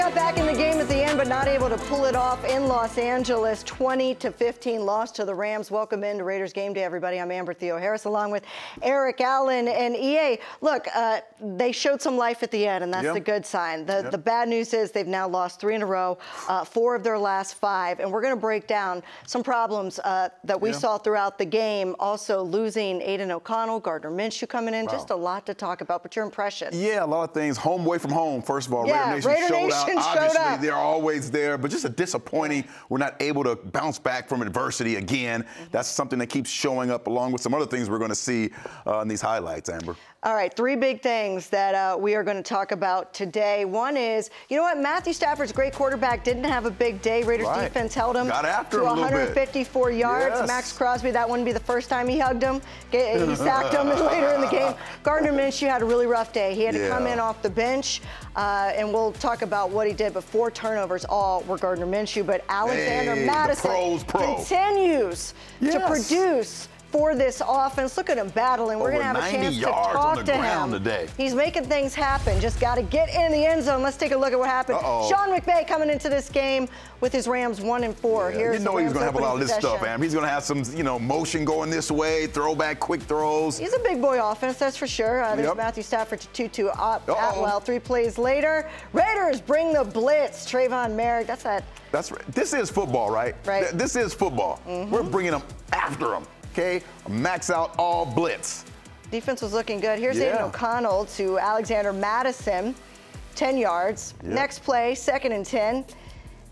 got back in the game at the end, but not able to pull it off in Los Angeles. 20-15 loss to the Rams. Welcome into Raiders Game Day, everybody. I'm Amber Theoharis, along with Eric Allen and EA. Look, they showed some life at the end, and that's a good sign. The bad news is they've now lost 3 in a row, 4 of their last 5, and we're going to break down some problems that we saw throughout the game. Also losing Aidan O'Connell, Gardner Minshew coming in. Just a lot to talk about. But your impression? Yeah, a lot of things. Home away from home, first of all. Yeah, Raider Nation showed out. Obviously, up. they're always there, but just a disappointing. We're not able to bounce back from adversity again. That's something that keeps showing up along with some other things we're going to see in these highlights, Amber. All right, 3 big things that we are going to talk about today. One is, you know what, Matthew Stafford's great quarterback didn't have a big day. Raiders defense held him to 154 yards. Yes. Max Crosby, that wouldn't be the first time he hugged him. He sacked him later in the game. Gardner Minshew had a really rough day. He had to come in off the bench, and we'll talk about what he did, but 4 turnovers all were Gardner Minshew. But Alexander Madison continues to produce for this offense. Look at him battling. We're going to have a chance to talk to him today. He's making things happen. Just got to get in the end zone. Let's take a look at what happened. Sean McVay coming into this game with his Rams 1-4. You know he's going to have a lot of this stuff, Am. He's going to have some, motion going this way, throwback, quick throws. He's a big boy offense, that's for sure. There's Matthew Stafford to Tutu Atwell. 3 plays later, Raiders bring the blitz. Trayvon Merrick, that's right. This is football, right? This is football. We're bringing them after them. Okay, max out all blitz. Defense was looking good. Here's Aidan O'Connell to Alexander Madison, 10 yards. Next play, 2nd and 10.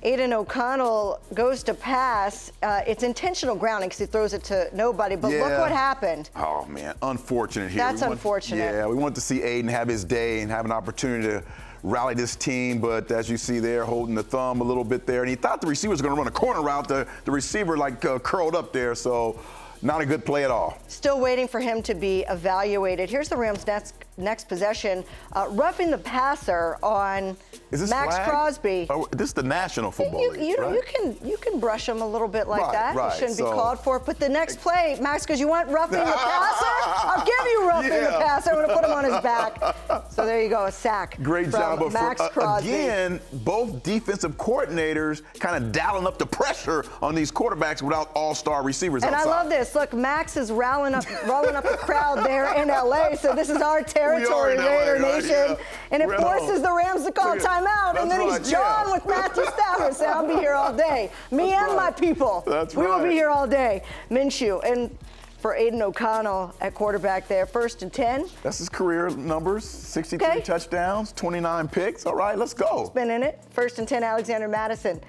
Aidan O'Connell goes to pass. It's intentional grounding because he throws it to nobody, but look what happened. Oh, man, unfortunate here. That's unfortunate. Yeah, we want to see Aidan have his day and have an opportunity to rally this team, but as you see there, holding the thumb a little bit there, and he thought the receiver was going to run a corner route. The receiver, curled up there, so not a good play at all. Still waiting for him to be evaluated. Here's the Rams' next possession. Roughing the passer on Max Crosby. Oh, this is the National Football League, right? You can brush him a little bit like that. It shouldn't be called for. But the next play, Max goes, you want roughing the passer? I'll give you roughing the passer. I'm going to put him on his back. So there you go, a sack. Great job of Max Crosby. Again, both defensive coordinators kind of dialing up the pressure on these quarterbacks without all-star receivers outside. And I love this. Look, Max is rolling up the crowd there in L.A., so this is our territory, Raider Nation. And it forces the Rams to call timeout, and then he's John with Matthew Stafford saying, I'll be here all day. Me and my people. We will be here all day. Minshew. And for Aidan O'Connell at quarterback there, 1st and 10. That's his career numbers, 63 touchdowns, 29 picks. All right, let's go. He's been in it. 1st and 10, Alexander Madison.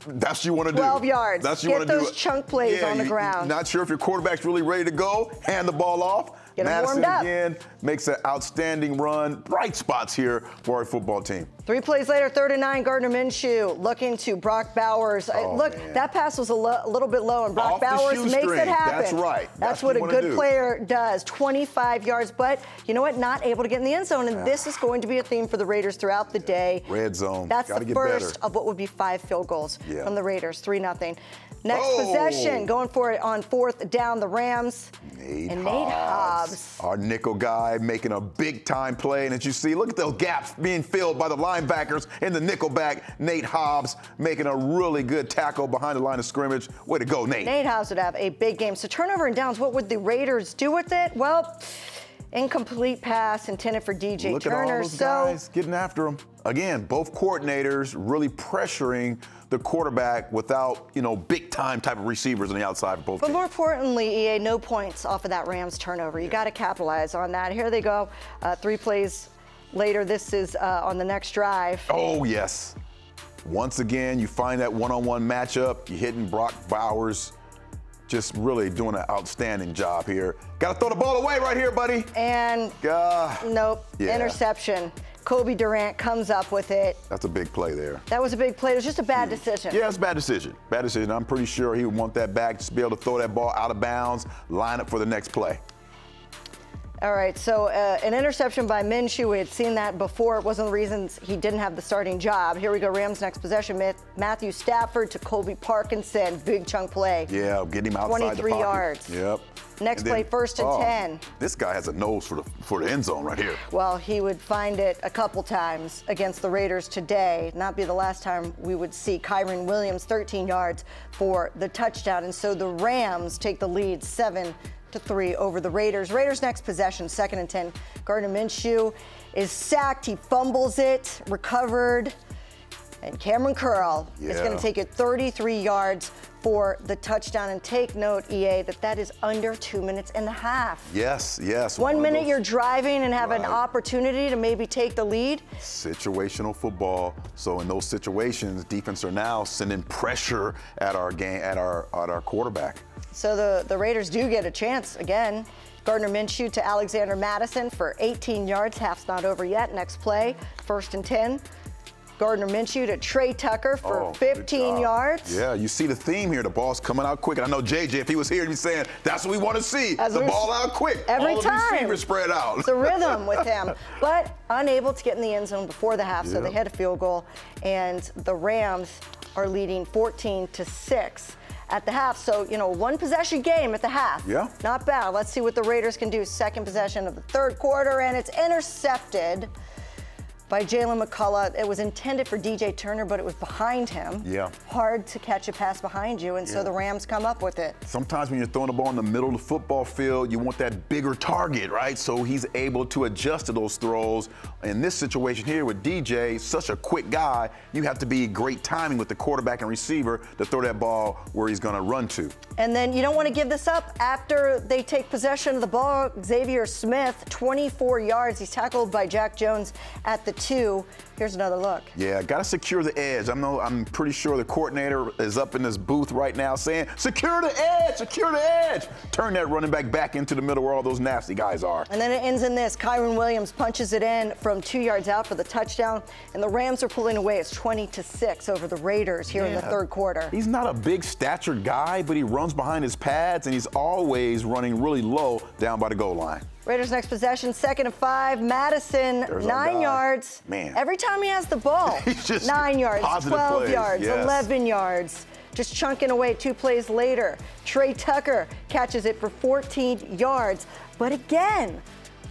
That's what you want to do. 12 yards. That's what you want to do. Get those chunk plays on the ground. Not sure if your quarterback's really ready to go. Hand the ball off. Get him warmed up. Again makes an outstanding run. Bright spots here for our football team. 3 plays later, 3rd and 9, Gardner Minshew looking to Brock Bowers. Look, that pass was a little bit low, and Brock Bowers makes it happen. That's right. That's what a good player does. 25 yards, but you know what? Not able to get in the end zone, and this is going to be a theme for the Raiders throughout the day. Red zone. That's the first of what would be 5 field goals from the Raiders, 3-0. Next possession, going for it on 4th down, the Rams. Nate Hobbs. Our nickel guy making a big-time play. And as you see, look at those gaps being filled by the linebackers in the nickel back. Nate Hobbs making a really good tackle behind the line of scrimmage. Way to go, Nate. Nate Hobbs would have a big game. So turnover and downs, what would the Raiders do with it? Well, incomplete pass intended for DJ Turner. Look at all those guys getting after him. Again, both coordinators really pressuring the quarterback without, big-time type of receivers on the outside of both teams. But more importantly, EA, no points off of that Rams turnover. You got to capitalize on that. Here they go. 3 plays later. This is on the next drive. Oh, yes. Once again, you find that one-on-one matchup. You're hitting Brock Bowers. Just really doing an outstanding job here. Got to throw the ball away right here, buddy. And nope, interception. Kobe Durant comes up with it. That's a big play there. That was a big play. It was just a bad decision. Yeah, it's a bad decision. Bad decision. I'm pretty sure he would want that back, just be able to throw that ball out of bounds, line up for the next play. All right, so an interception by Minshew. We had seen that before. It wasn't the reasons he didn't have the starting job. Here we go, Rams next possession. Matthew Stafford to Colby Parkinson. Big chunk play. Yeah, get him outside 23 the pocket. yards. Yep. Next play, 1st and 10. This guy has a nose for the end zone right here. Well, he would find it a couple times against the Raiders today. Not be the last time we would see Kyren Williams, 13 yards for the touchdown. And so the Rams take the lead 7-3 over the Raiders. Raiders next possession, 2nd and 10. Gardner Minshew is sacked. He fumbles it, recovered. And Cameron Curl is going to take it 33 yards for the touchdown. And take note, EA, that is under 2 minutes and a half. Yes, yes. 1 minute you're driving and have an opportunity to maybe take the lead. Situational football. So in those situations, defense are now sending pressure at our quarterback. So the Raiders do get a chance again. Gardner Minshew to Alexander Madison for 18 yards. Half's not over yet. Next play, 1st and 10. Gardner Minshew to Trey Tucker for 15 yards. Yeah, you see the theme here. The ball's coming out quick. And I know JJ, if he was here, he'd be saying, that's what we want to see. The ball out quick. Every time. All the receivers spread out. It's a rhythm with him. But unable to get in the end zone before the half, so they had a field goal. And the Rams are leading 14-6 at the half. So, you know, 1 possession game at the half. Yeah. Not bad. Let's see what the Raiders can do. 2nd possession of the 3rd quarter, and it's intercepted by Jalen McCullough. It was intended for DJ Turner, but it was behind him. Yeah. Hard to catch a pass behind you, and so the Rams come up with it. Sometimes when you're throwing the ball in the middle of the football field, you want that bigger target, right? So he's able to adjust to those throws. In this situation here with DJ, such a quick guy, you have to be great timing with the quarterback and receiver to throw that ball where he's going to run to. And then you don't want to give this up after they take possession of the ball. Xavier Smith, 24 yards. He's tackled by Jack Jones at the 2. Here's another look. Yeah, got to secure the edge. I'm pretty sure the coordinator is up in this booth right now saying, secure the edge, secure the edge. Turn that running back into the middle where all those nasty guys are. And then it ends in this. Kyren Williams punches it in from 2 yards out for the touchdown. And the Rams are pulling away. It's 20-6 over the Raiders here in the 3rd quarter. He's not a big statured guy, but he runs behind his pads, and he's always running really low down by the goal line. Raiders next possession, 2nd and 5. Madison, 9 yards. Man. Every time he has the ball, He's just 9 yards, 12 plays. yards, 11 yards. Just chunking away. 2 plays later, Trey Tucker catches it for 14 yards. But again,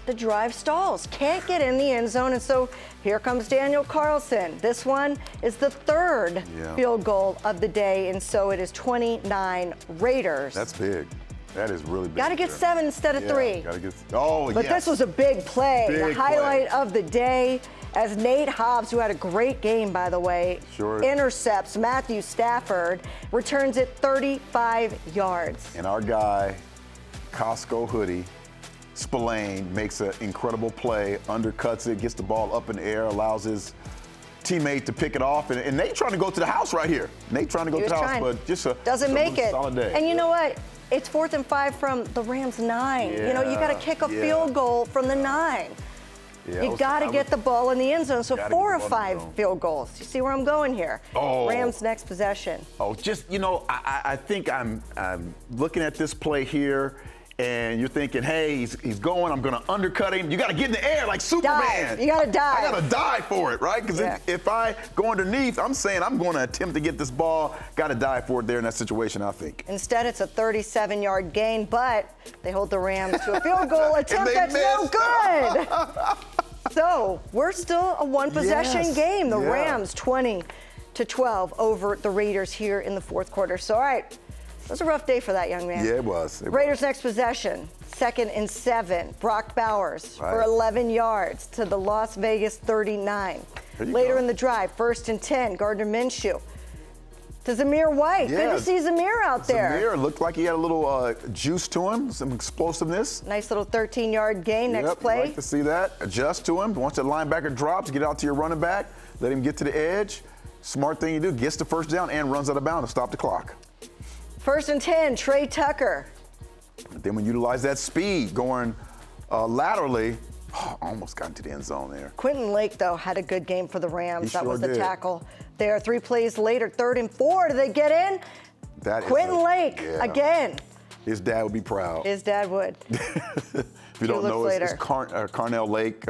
the drive stalls. Can't get in the end zone, and so here comes Daniel Carlson. This one is the 3rd field goal of the day, and so it is 29 Raiders. That's big. That is really big. Got to get 7 instead of 3. Gotta get, but this was a big play. The highlight of the day as Nate Hobbs, who had a great game, by the way, intercepts Matthew Stafford, returns it 35 yards. And our guy, Costco hoodie, Spillane, makes an incredible play, undercuts it, gets the ball up in the air, allows his teammate to pick it off, and Nate trying to go to the house right here. Nate trying to go to the house, but just doesn't make it. Solid day. And you know what? It's 4th and 5 from the Rams 9. You know, you got to kick a field goal from the 9. You got to get the ball in the end zone. So 4 of 5 field goals. You see where I'm going here? Rams next possession. Just, you know, I think I'm looking at this play here, and you're thinking, hey, he's going, I'm going to undercut him. You got to get in the air like Superman. Dive. You got to dive. I got to dive for it, right? Because if I go underneath, I'm saying I'm going to attempt to get this ball. Got to dive for it there in that situation, I think. Instead, it's a 37-yard gain, but they hold the Rams to a field goal attempt that's no good. So we're still a 1-possession game. The Rams 20-12 over the Raiders here in the 4th quarter. So, all right. It was a rough day for that young man. Yeah, it was. Raiders next possession, 2nd and 7. Brock Bowers for 11 yards to the Las Vegas 39. Later in the drive, 1st and 10. Gardner Minshew to Zamir White. Good to see Zamir out there. Zamir looked like he had a little juice to him, some explosiveness. Nice little 13-yard gain. Next play. Like to see that. Adjust to him. Once that linebacker drops, get out to your running back. Let him get to the edge. Smart thing you do. Gets the 1st down and runs out of bounds to stop the clock. 1st and 10, Trey Tucker. Then we utilize that speed going laterally. Almost got into the end zone there. Quentin Lake, though, had a good game for the Rams. That was the did. tackle there. 3 plays later, 3rd and 4. Do they get in? Quentin Lake again. His dad would be proud. His dad would. If you don't know, it's Carnell Lake,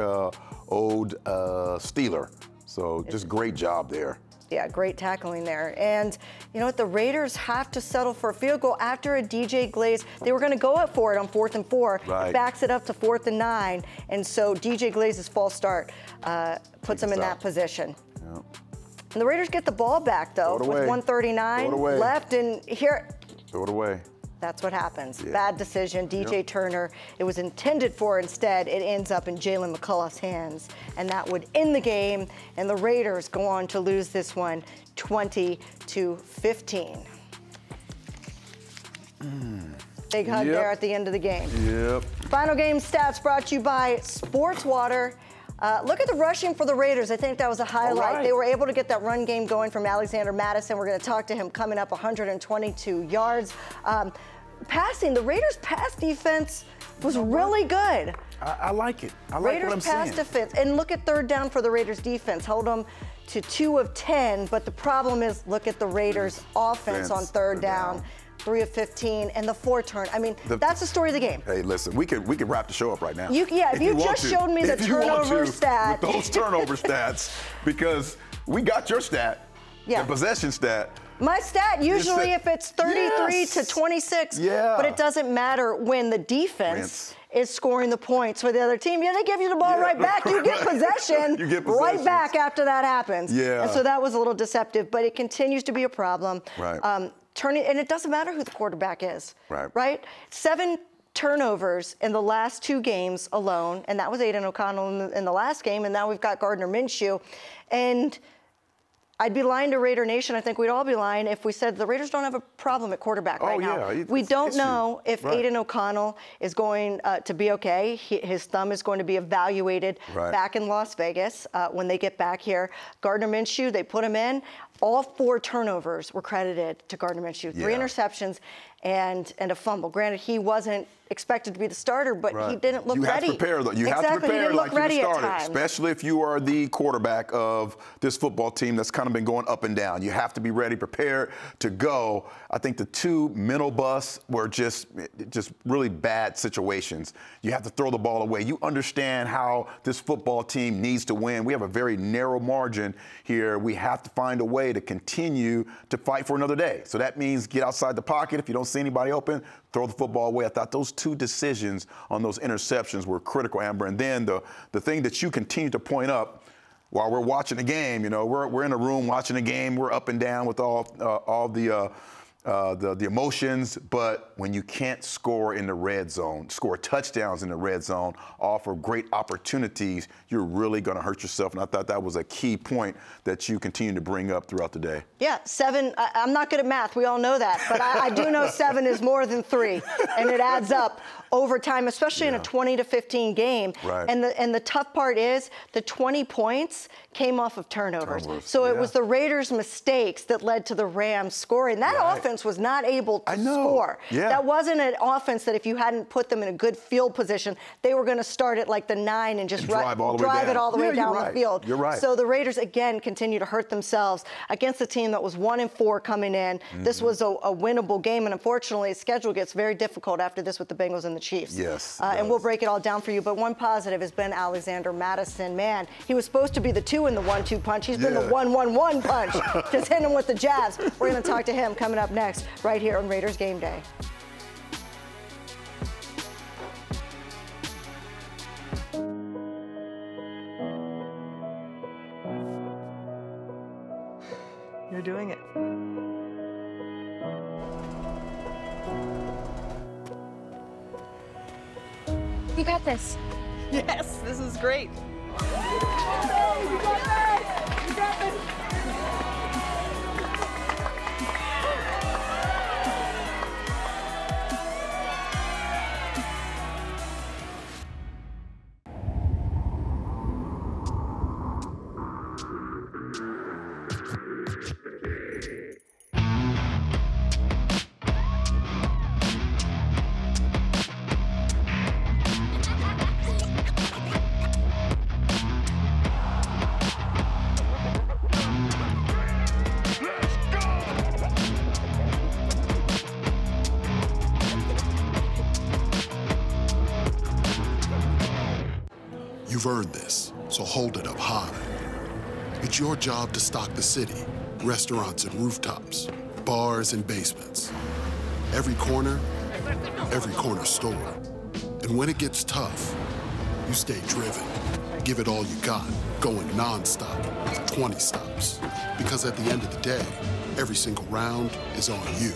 old Steeler. So just great job there. Yeah, great tackling there. And you know what? The Raiders have to settle for a field goal after a DJ Glaze. They were going to go up for it on 4th and 4. Right. It backs it up to 4th and 9. And so DJ Glaze's false start puts them in that position. Yep. And the Raiders get the ball back, though, with 1:39 left. And here. Throw it away. That's what happens. Yeah. Bad decision. DJ Turner, it was intended for. Instead, it ends up in Jalen McCullough's hands. And that would end the game. And the Raiders go on to lose this one 20-15. Big hug there at the end of the game. Yep. Final game stats brought to you by Sports Water. Look at the rushing for the Raiders. I think that was a highlight. They were able to get that run game going from Alexander Madison. We're going to talk to him coming up, 122 yards. Passing, the Raiders' pass defense was really good. I like it. I like what I'm seeing. Raiders' pass defense. And look at third down for the Raiders' defense. Held them to 2 of 10. But the problem is, look at the Raiders' offense on third down. 3 of 15, and the 4 turn. I mean, that's the story of the game. Hey, listen, we could wrap the show up right now. If you just showed me the turnover stat. With those turnover stats, because we got your stat, the possession stat. My stat, usually if it's 33 to 26, but it doesn't matter when the defense is scoring the points for the other team. They give you the ball right back. You get possession right back after that happens. And so that was a little deceptive, but it continues to be a problem. And it doesn't matter who the quarterback is. Right? 7 turnovers in the last 2 games alone, and that was Aiden O'Connell in the last game, and now we've got Gardner Minshew. And I'd be lying to Raider Nation. I think we'd all be lying if we said the Raiders don't have a problem at quarterback right now. We don't know if Aiden O'Connell is going to be okay. His thumb is going to be evaluated back in Las Vegas when they get back here. Gardner Minshew, they put him in. All 4 turnovers were credited to Gardner Minshew. 3 interceptions and a fumble. Granted, he wasn't expected to be the starter, but he didn't look ready. You have to prepare, though. You have to prepare like you're the starter, especially if you are the quarterback of this football team that's kind of been going up and down. You have to be ready, prepared to go. I think the 2 mental busts were just really bad situations. You have to throw the ball away. You understand how this football team needs to win. We have a very narrow margin here. We have to find a way to continue to fight for another day. So that means get outside the pocket. If you don't see anybody open, throw the football away. I thought those 2 decisions on those interceptions were critical, Amber. And then the thing that you continue to point up while we're watching the game, we're in a room watching the game. We're up and down with all the emotions, but when you can't score in the red zone, score touchdowns in the red zone, offer great opportunities, you're really going to hurt yourself. And I thought that was a key point that you continue to bring up throughout the day. Yeah, 7. I'm not good at math. We all know that. But I do know 7 is more than 3. And it adds up over time, especially in a 20-15 game. And the tough part is the 20 points came off of turnovers. So it was the Raiders' mistakes that led to the Rams scoring. That offense was not able to score. That wasn't an offense that if you hadn't put them in a good field position, they were going to start at like the 9 and just drive it all the way down the field. So the Raiders, again, continue to hurt themselves against a team that was 1-4 coming in. This was a winnable game, and unfortunately, the schedule gets very difficult after this with the Bengals and the Chiefs. And we'll break it all down for you, but one positive has been Alexander Madison. Man, he was supposed to be the 2 in the 1-2 punch. He's been the 1-1-1 punch. Just hitting him with the jabs. We're going to talk to him coming up next, right here on Raiders Game Day. You're doing it. You got this. Yes, this is great. You got this. You got this. You've earned this, so hold it up high. It's your job to stock the city, restaurants and rooftops, bars and basements. Every corner store. And when it gets tough, you stay driven. Give it all you got, going nonstop with 20 stops. Because at the end of the day, every single round is on you.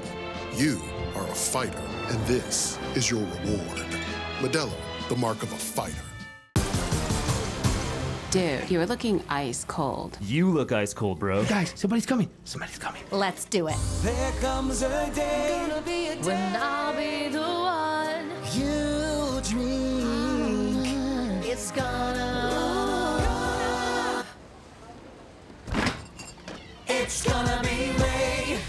You are a fighter, and this is your reward. Modelo, the mark of a fighter. Dude, you're looking ice cold. You look ice cold, bro. Guys, somebody's coming. Somebody's coming. Let's do it. There comes a day when I'll be the one you dream. It's gonna be me.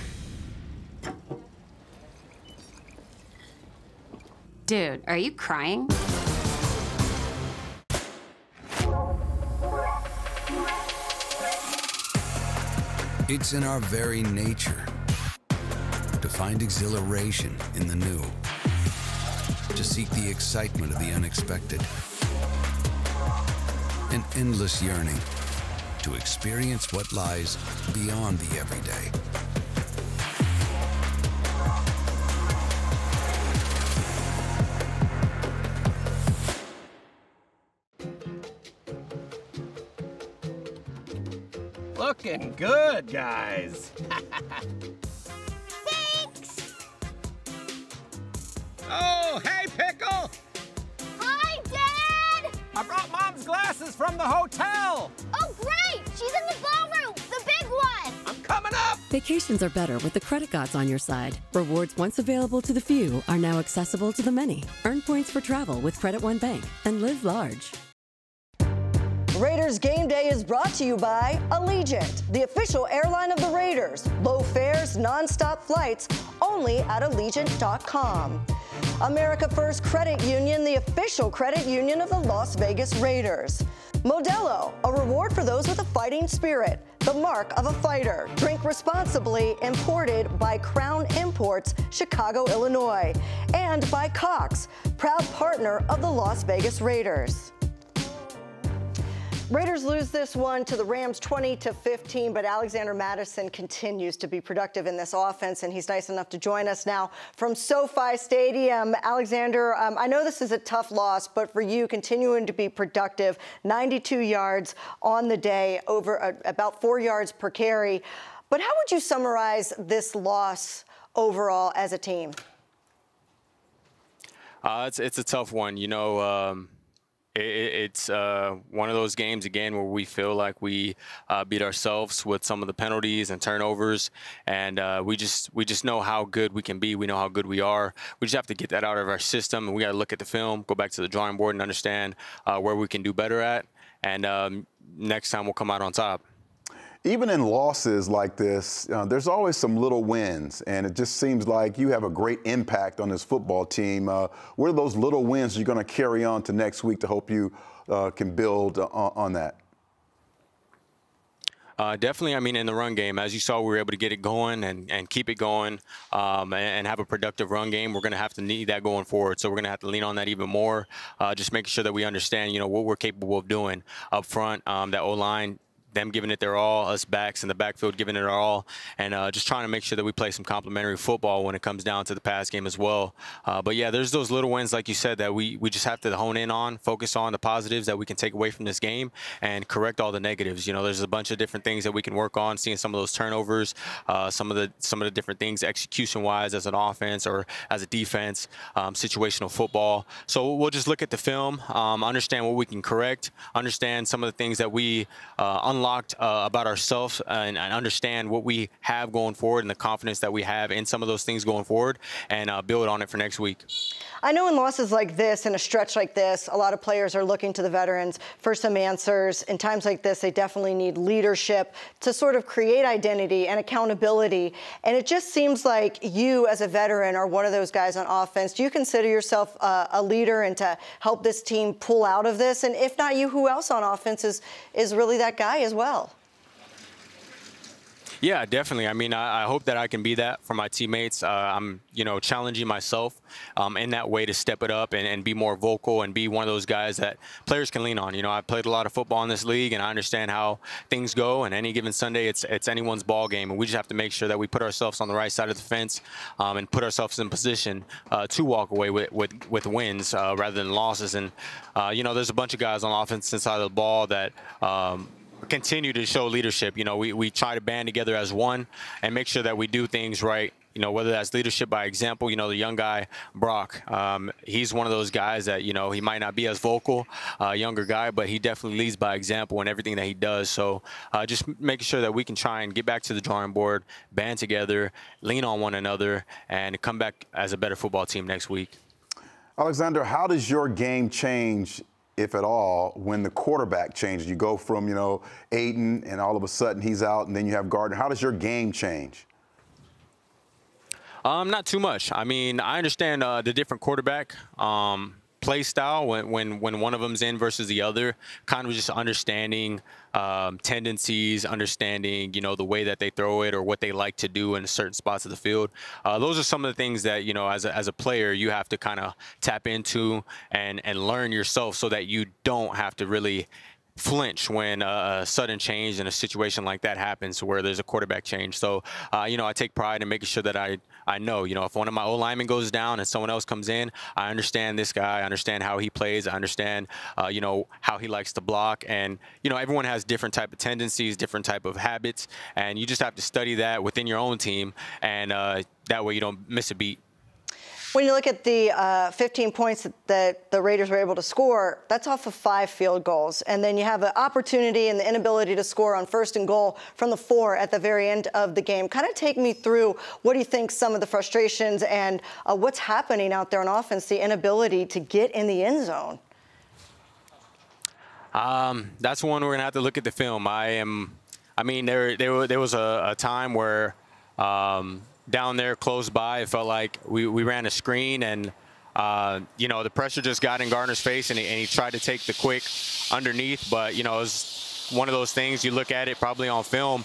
Dude, are you crying? It's in our very nature to find exhilaration in the new, to seek the excitement of the unexpected, an endless yearning to experience what lies beyond the everyday. Looking good, guys. Thanks! Oh, hey, Pickle! Hi, Dad! I brought Mom's glasses from the hotel. Oh, great! She's in the ballroom, the big one! I'm coming up! Vacations are better with the credit gods on your side. Rewards once available to the few are now accessible to the many. Earn points for travel with Credit One Bank and live large. Raiders Game Day is brought to you by Allegiant, the official airline of the Raiders. Low fares, non-stop flights, only at Allegiant.com. America First Credit Union, the official credit union of the Las Vegas Raiders. Modelo, a reward for those with a fighting spirit, the mark of a fighter. Drink responsibly, imported by Crown Imports, Chicago, Illinois. And by Cox, proud partner of the Las Vegas Raiders. Raiders lose this one to the Rams 20-15, but Alexander Mattison continues to be productive in this offense, and he's nice enough to join us now from SoFi Stadium. Alexander, I know this is a tough loss, but for you, continuing to be productive, 92 yards on the day, over about 4 yards per carry. But how would you summarize this loss overall as a team? It's a tough one. You know, it's one of those games, again, where we feel like we beat ourselves with some of the penalties and turnovers, and we just know how good we can be. We know how good we are. We just have to get that out of our system, and we got to look at the film, go back to the drawing board, and understand where we can do better at, and next time we'll come out on top. Even in losses like this, there's always some little wins, and it just seems like you have a great impact on this football team. What are those little wins you're going to carry on to next week to hope you can build on that? Definitely, I mean, in the run game, as you saw, we were able to get it going and keep it going and have a productive run game. We're going to have to need that going forward, so we're going to have to lean on that even more, just making sure that we understand, you know, what we're capable of doing up front, that O-line, them giving it their all, us backs in the backfield giving it our all, and just trying to make sure that we play some complementary football when it comes down to the pass game as well. But yeah, there's those little wins, like you said, that we just have to hone in on, focus on the positives that we can take away from this game, and correct all the negatives. You know, there's a bunch of different things that we can work on, seeing some of those turnovers, some of the different things execution-wise as an offense or as a defense, situational football. So we'll just look at the film, understand what we can correct, understand some of the things that we unlocked about ourselves, and understand what we have going forward and the confidence that we have in some of those things going forward, and build on it for next week. I know in losses like this, in a stretch like this, a lot of players are looking to the veterans for some answers. In times like this, they definitely need leadership to sort of create identity and accountability. And it just seems like you, as a veteran, are one of those guys on offense. Do you consider yourself a leader and to help this team pull out of this? And if not you, who else on offense is really that guy as well? Yeah, definitely. I mean, I hope that I can be that for my teammates. I'm, challenging myself in that way to step it up and be more vocal and be one of those guys that players can lean on. I played a lot of football in this league, and I understand how things go. And any given Sunday, it's anyone's ball game, and we just have to make sure that we put ourselves on the right side of the fence and put ourselves in position to walk away with wins rather than losses. And there's a bunch of guys on the offensive side of the ball that continue to show leadership. We try to band together as one and make sure that we do things right. Whether that's leadership by example. The young guy, Brock, he's one of those guys that, he might not be as vocal, younger guy, but he definitely leads by example in everything that he does. So just making sure that we can try and get back to the drawing board, band together, lean on one another, and come back as a better football team next week. Alexander, how does your game change, if at all, when the quarterback changes? You go from, Aiden, and all of a sudden he's out, and then you have Gardner. How does your game change? Not too much. I mean, I understand the different quarterback play style when one of them's in versus the other, kind of just understanding tendencies, understanding, the way that they throw it or what they like to do in certain spots of the field. Those are some of the things that, as a player, you have to kind of tap into and learn yourself so that you don't have to really flinch when a sudden change in a situation like that happens where there's a quarterback change. So, I take pride in making sure that I know, if one of my O-linemen goes down and someone else comes in, I understand this guy, I understand how he plays, I understand, how he likes to block. And, everyone has different type of tendencies, different type of habits, and you just have to study that within your own team, and that way you don't miss a beat. When you look at the 15 points that the Raiders were able to score, that's off of 5 field goals. And then you have an opportunity and the inability to score on 1st and goal from the 4 at the very end of the game. Kind of take me through what do you think some of the frustrations and what's happening out there on offense, the inability to get in the end zone? That's one we're going to have to look at the film. There was a time where down there close by, it felt like we ran a screen and, the pressure just got in Gardner's face and he tried to take the quick underneath. But, it was one of those things, you look at it probably on film,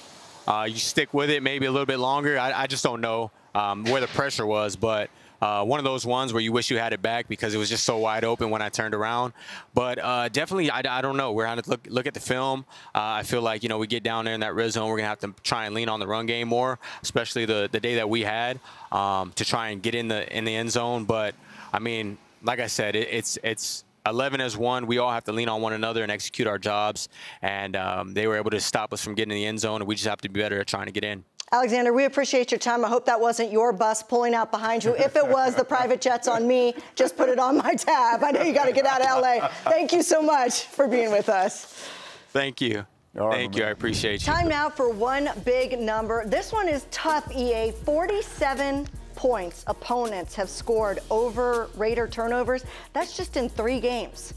you stick with it maybe a little bit longer. I just don't know where the pressure was, but one of those ones where you wish you had it back because it was just so wide open when I turned around. But definitely, I don't know. We're going to look at the film. I feel like, we get down there in that red zone, we're going to have to try and lean on the run game more, especially the day that we had to try and get in the end zone. But, I mean, like I said, it's 11 as one. We all have to lean on one another and execute our jobs. And they were able to stop us from getting in the end zone, and we just have to be better at trying to get in. Alexander, we appreciate your time. I hope that wasn't your bus pulling out behind you. If it was, the private jet's on me. Just put it on my tab. I know you got to get out of L.A. Thank you so much for being with us. Thank you. Thank you. I appreciate you. Time now for one big number. This one is tough, EA. 47 points opponents have scored over Raider turnovers. That's just in 3 games.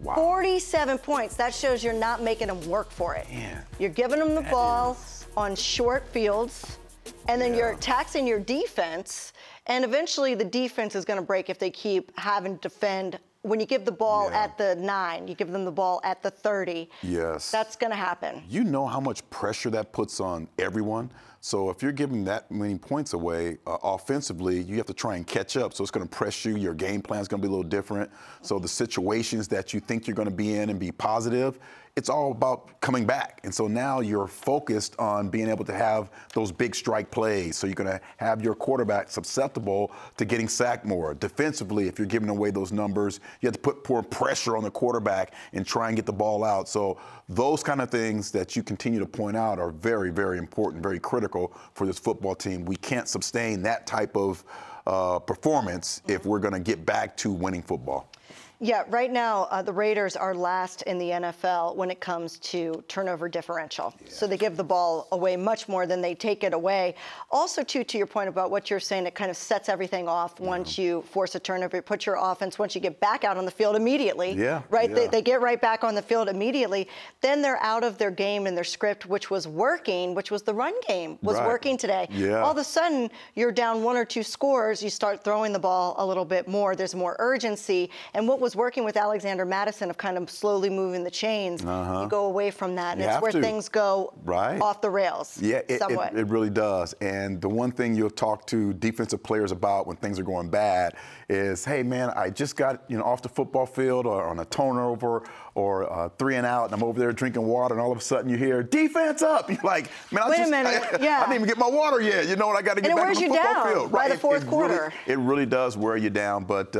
Wow. 47 points. That shows you're not making them work for it. Man, you're giving them the ball on short fields, and then you're taxing your defense, and eventually the defense is going to break if they keep having to defend. When you give the ball at the 9, you give them the ball at the 30. Yes. That's going to happen. You know how much pressure that puts on everyone. So if you're giving that many points away offensively, you have to try and catch up. So it's going to press you. Your game plan is going to be a little different. So the situations that you think you're going to be in and be positive, it's all about coming back. And so now you're focused on being able to have those big strike plays. So you're going to have your quarterback susceptible to getting sacked more. Defensively, if you're giving away those numbers, you have to put more pressure on the quarterback and try and get the ball out. So those kind of things that you continue to point out are very, very important, very critical for this football team. We can't sustain that type of performance if we're going to get back to winning football. Yeah, right now, the Raiders are last in the NFL when it comes to turnover differential. Yeah. So they give the ball away much more than they take it away. Also, too, to your point about what you're saying, it kind of sets everything off once you force a turnover. It puts your offense, once you get back out on the field immediately, right? Yeah. They get right back on the field immediately. Then they're out of their game and their script, which was working, which was the run game, was working today. Yeah. All of a sudden, you're down 1 or 2 scores. You start throwing the ball a little bit more. There's more urgency. And what was was working with Alexander Madison of kind of slowly moving the chains. You go away from that, and it's where things go off the rails. Yeah, somewhat. It really does. And the one thing you'll talk to defensive players about when things are going bad is, hey man, I just got off the football field or on a turnover or 3 and out, and I'm over there drinking water, and all of a sudden you hear defense up. You're like, man, Wait a minute. I didn't even get my water yet. And I got to get back on the football field. By the fourth quarter. It really does wear you down. But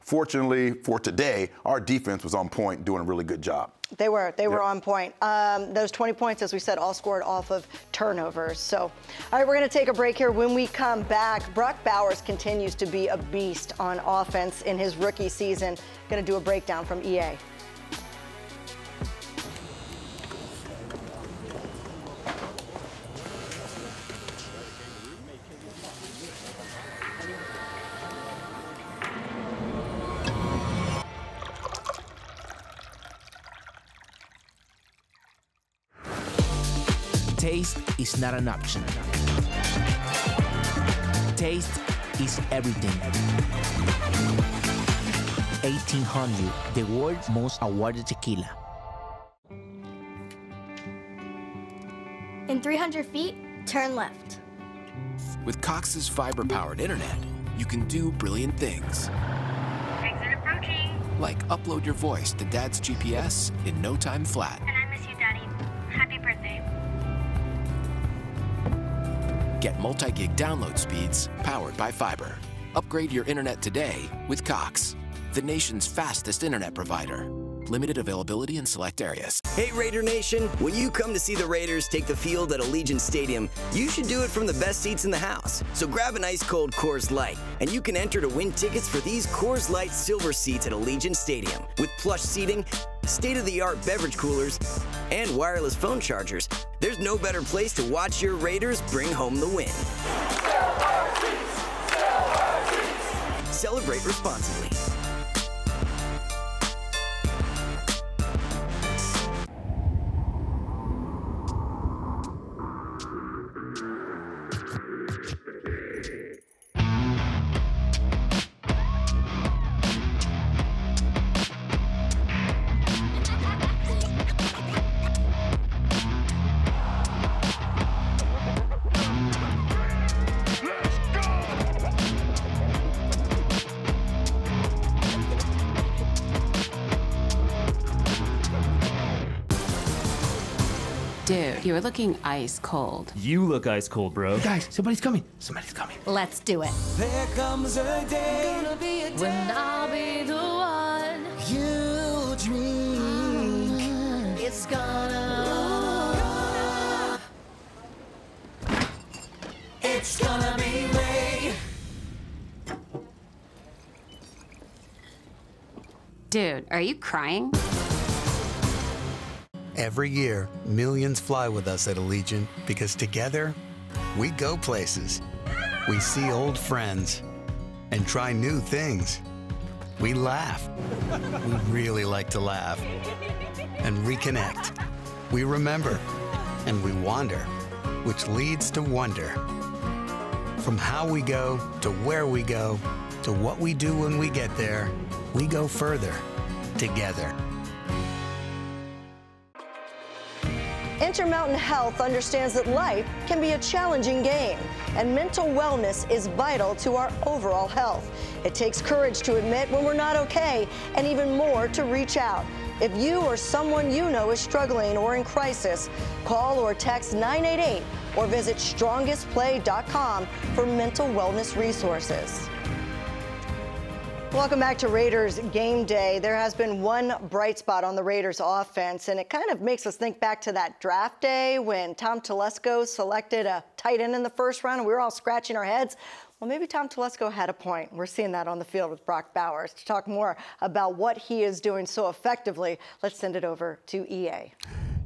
fortunately for today, our defense was on point, doing a really good job. They were on point. Those 20 points, as we said, all scored off of turnovers. So, all right, we're going to take a break here. When we come back, Brock Bowers continues to be a beast on offense in his rookie season. Going to do a breakdown from EA. Taste is not an option. Taste is everything. 1800, the world's most awarded tequila. In 300 feet, turn left. With Cox's fiber-powered internet, you can do brilliant things. Exit approaching. Like upload your voice to Dad's GPS in no time flat. And I miss you, Daddy. Happy birthday. Get multi-gig download speeds powered by fiber. Upgrade your internet today with Cox, the nation's fastest internet provider. Limited availability in select areas. Hey Raider Nation, when you come to see the Raiders take the field at Allegiant Stadium, you should do it from the best seats in the house. So grab an ice cold Coors Light, and you can enter to win tickets for these Coors Light silver seats at Allegiant Stadium. With plush seating, state-of-the-art beverage coolers, and wireless phone chargers, there's no better place to watch your Raiders bring home the win. Celebrate responsibly. Dude, you're looking ice cold. You look ice cold, bro. Guys, somebody's coming. Somebody's coming. Let's do it. There comes a day, when I'll be the one you dream. It's gonna be me. Dude, are you crying? Every year, millions fly with us at Allegiant because together, we go places. We see old friends and try new things. We laugh. We really like to laugh. And reconnect. We remember. And we wander, which leads to wonder. From how we go to where we go to what we do when we get there, we go further together. Intermountain Health understands that life can be a challenging game, and mental wellness is vital to our overall health. It takes courage to admit when we're not okay, and even more to reach out. If you or someone you know is struggling or in crisis, call or text 988 or visit strongestplay.com for mental wellness resources. Welcome back to Raiders Game Day. There has been one bright spot on the Raiders offense, and it kind of makes us think back to that draft day when Tom Telesco selected a tight end in the first round, and we were all scratching our heads. Well, maybe Tom Telesco had a point. We're seeing that on the field with Brock Bowers. To talk more about what he is doing so effectively, let's send it over to EA.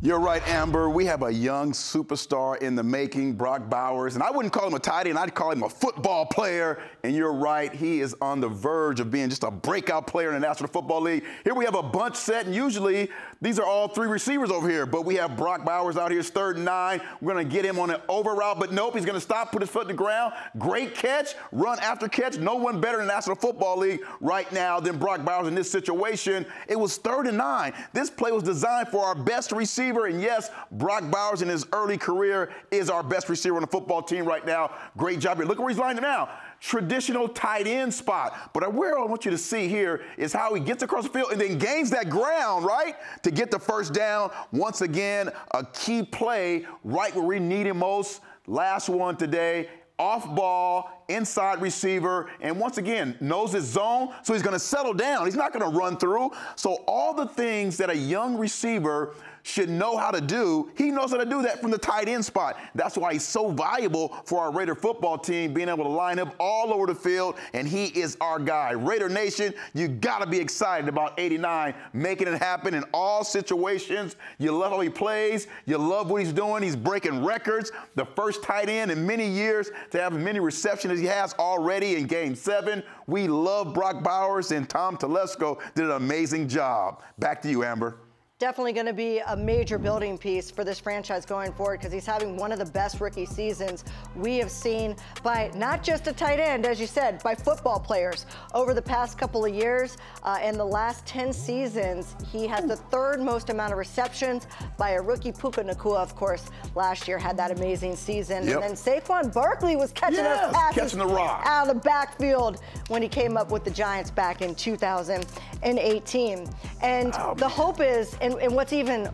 You're right, Amber. We have a young superstar in the making, Brock Bowers. And I wouldn't call him a tight end. I'd call him a football player. And you're right, he is on the verge of being just a breakout player in the National Football League. Here we have a bunch set, and usually These are all three receivers over here, but we have Brock Bowers out here, 3rd and 9. We're going to get him on an over route, but nope, he's going to stop, put his foot in the ground. Great catch, run after catch. No one better in the National Football League right now than Brock Bowers in this situation. It was 3rd and 9. This play was designed for our best receiver, and yes, Brock Bowers in his early career is our best receiver on the football team right now. Great job here. Look where he's lined up now. Traditional tight end spot. But where I want you to see here is how he gets across the field and then gains that ground, right, to get the first down. Once again, a key play right where we need him most. Last one today. Off ball, inside receiver, and once again, knows his zone, so he's going to settle down. He's not going to run through. So all the things that a young receiver should know how to do, he knows how to do that from the tight end spot. That's why he's so valuable for our Raider football team, being able to line up all over the field, and he is our guy. Raider Nation, you got to be excited about 89 making it happen in all situations. You love how he plays. You love what he's doing. He's breaking records. The first tight end in many years to have as many receptions as he has already in Game 7. We love Brock Bowers, and Tom Telesco did an amazing job. Back to you, Amber. Definitely going to be a major building piece for this franchise going forward because he's having one of the best rookie seasons we have seen by not just a tight end, as you said, by football players over the past couple of years. In the last 10 seasons, he has the 3rd most amount of receptions by a rookie. Puka Nacua, of course, last year had that amazing season. Yep. And then Saquon Barkley was catching those passes out of the backfield when he came up with the Giants back in 2018. And the hope is, and what's even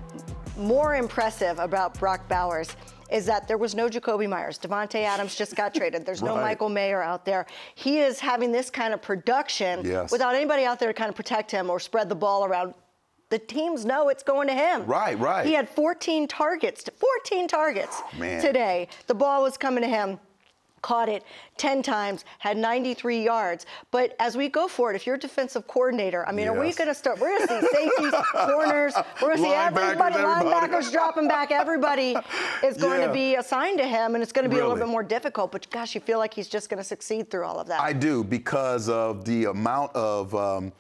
more impressive about Brock Bowers is that there was no Jacoby Myers. Devontae Adams just got traded. There's no Michael Mayer out there. He is having this kind of production without anybody out there to kind of protect him or spread the ball around. The teams know it's going to him. Right. He had 14 targets today. The ball was coming to him. Caught it 10 times, had 93 yards. But as we go forward, if you're a defensive coordinator, I mean, are we going to start? We're going to see safeties, corners. We're going to see everybody, linebackers dropping back. Everybody is going to be assigned to him, and it's going to be a little bit more difficult. But gosh, you feel like he's just going to succeed through all of that. I do, because of the amount of